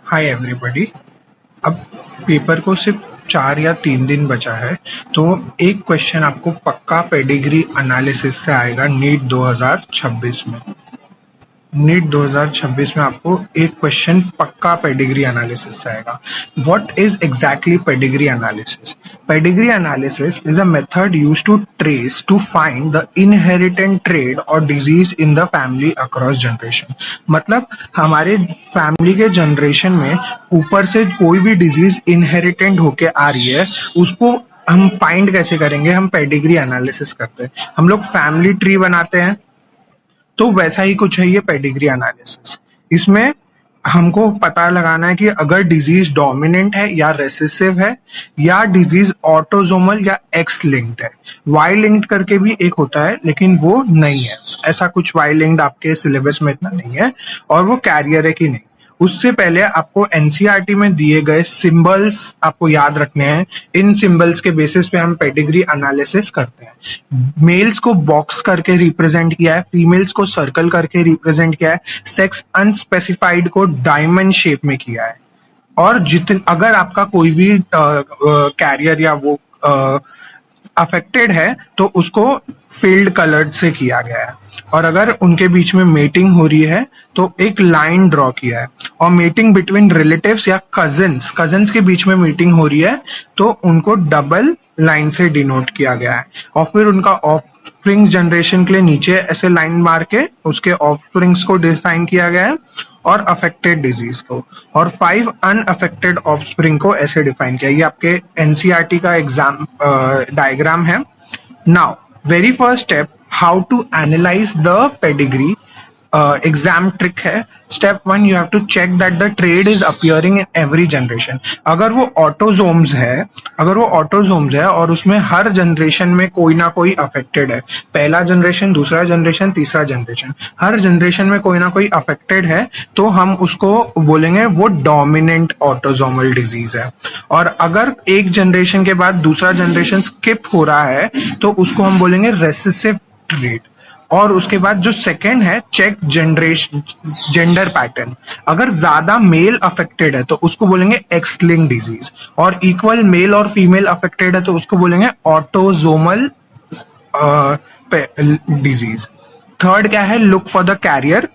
Hi everybody. अब paper को सिर्फ 4 या 3 दिन बचा है, तो एक क्वेश्चन आपको पक्का पेडिग्री एनालिसिस से आएगा नीट 2026 में। नीट 2026 में आपको एक क्वेश्चन पक्का पेडिग्री एनालिसिस से आएगा। What is exactly pedigree analysis? Pedigree analysis is a method used to trace to find the inheritant trait और disease in the family across generation. मतलब हमारे फैमिली के जनरेशन में ऊपर से कोई भी डिजीज इनहेरिटेंट होके आ रही है, उसको हम फाइंड कैसे करेंगे? हम पेडिग्री एनालिसिस करते हैं। हम लोग फैमिली ट्री बनाते हैं, तो वैसा ही कुछ है ये पेडिग्री एनालिसिस। इसमें हमको पता लगाना है कि अगर डिजीज डोमिनेंट है या रेसेसिव है, या डिजीज ऑटोजोमल या एक्स लिंक्ड है। वाई लिंक्ड करके भी एक होता है, लेकिन वो नहीं है। ऐसा कुछ वाई लिंक्ड आपके सिलेबस में इतना नहीं है, और वो कैरियर है कि नहीं। उससे पहले आपको एनसीईआरटी में दिए गए सिंबल्स आपको याद रखने हैं। इन सिंबल्स के बेसिस पे हम पेडिग्री एनालिसिस करते हैं। मेल्स को बॉक्स करके रिप्रेजेंट किया है, फीमेल्स को सर्कल करके रिप्रेजेंट किया है, सेक्स अनस्पेसिफाइड को डायमंड शेप में किया है। और अगर आपका कोई भी कैरियर या वो अफेक्टेड है, तो उसको फील्ड कलर्ड से किया गया है। और अगर उनके बीच में मेटिंग हो रही है, तो एक लाइन ड्रॉ किया है। और मीटिंग बिटवीन रिलेटिव्स या कजन्स के बीच में मीटिंग हो रही है, तो उनको डबल लाइन से डिनोट किया गया है। और फिर उनका ऑफस्प्रिंग जनरेशन के लिए नीचे ऐसे लाइन मार के उसके ऑफस्प्रिंग्स को डिफाइन किया गया है, और अफेक्टेड डिजीज को, और 5 अनअफेक्टेड ऑफस्प्रिंग को ऐसे डिफाइन किया। ये आपके एनसीईआरटी का एग्जाम डायग्राम है। Now very first step, how to analyse the pedigree. Exam trick है। Step 1, you have to check that the trait is appearing in every generation. अगर वो ऑटोजोम्स है और उसमें हर जनरेशन में कोई ना कोई अफेक्टेड है, पहला जनरेशन, दूसरा जनरेशन, तीसरा जनरेशन, हर जनरेशन में कोई ना कोई अफेक्टेड है, तो हम उसको बोलेंगे वो डोमिनेंट ऑटोजोमल डिजीज है। और अगर एक जनरेशन के बाद दूसरा जनरेशन स्किप हो रहा है, तो उसको हम बोलेंगे रेसेसिव ट्रेड। और उसके बाद जो सेकंड है, चेक जनरेशन जेंडर पैटर्न। अगर ज्यादा मेल अफेक्टेड है, तो उसको बोलेंगे एक्स लिंक्ड डिजीज, और इक्वल मेल और फीमेल अफेक्टेड है, तो उसको बोलेंगे ऑटोजोमल डिजीज। थर्ड क्या है, look for the carrier.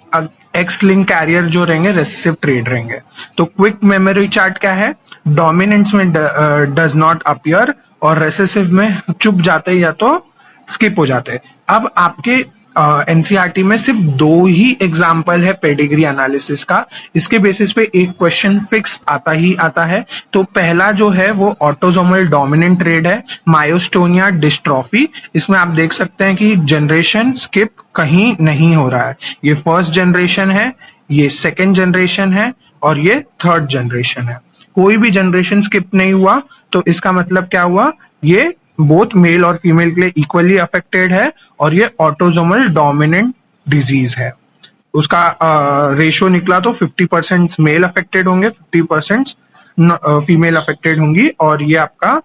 X link carrier जो रहेंगे रेसेसिव ट्रेड रहेंगे। तो क्विक मेमोरी चार्ट क्या है, डोमिनेंट्स में डज नॉट अपीयर, और रेसेसिव में चुप जाते या तो स्किप हो जाते। अब आपके एनसीईआरटी में सिर्फ 2 ही एग्जाम्पल है पेडिग्री एनालिसिस का। इसके बेसिस पे एक क्वेश्चन फिक्स आता है। तो पहला जो है वो ऑटोजोमल डोमिनेंट ट्रेड है, मायोस्टोनिया डिस्ट्रॉफी। इसमें आप देख सकते हैं कि जनरेशन स्किप कहीं नहीं हो रहा है। ये फर्स्ट जनरेशन है, ये सेकेंड जनरेशन है, और ये थर्ड जनरेशन है। कोई भी जनरेशन स्किप नहीं हुआ, तो इसका मतलब क्या हुआ, ये बोथ मेल और फीमेल के लिए इक्वली अफेक्टेड है, और ये ऑटोजोमल डोमिनेंट डिजीज है। उसका रेशियो निकला तो 50% मेल अफेक्टेड होंगे, 50% फीमेल अफेक्टेड होंगी, और ये आपका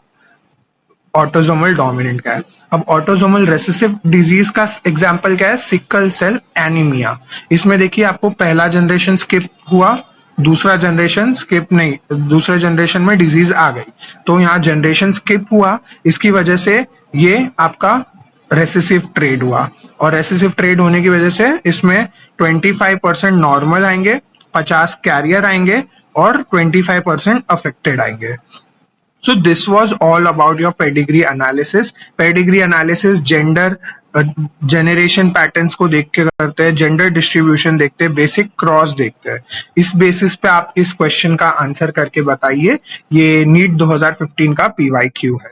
ऑटोजोमल डोमिनेंट का है। अब ऑटोजोमल रेसेसिव डिजीज का एग्जांपल क्या है, सिकल सेल एनीमिया। इसमें देखिए आपको पहला जनरेशन स्किप हुआ, दूसरा जनरेशन स्किप नहीं, दूसरे जनरेशन में डिजीज आ गई, तो यहाँ जनरेशन स्किप हुआ। इसकी वजह से ये आपका रेसेसिव ट्रेड हुआ, और रेसेसिव ट्रेड होने की वजह से इसमें 25% नॉर्मल आएंगे, 50 कैरियर आएंगे, और 25% अफेक्टेड आएंगे। So this was all about your pedigree analysis. Pedigree analysis gender generation patterns को देख के करते हैं, जेंडर डिस्ट्रीब्यूशन देखते हैं, बेसिक क्रॉस देखते हैं। इस बेसिस पे आप इस क्वेश्चन का आंसर करके बताइए। ये नीट 2015 का PYQ है।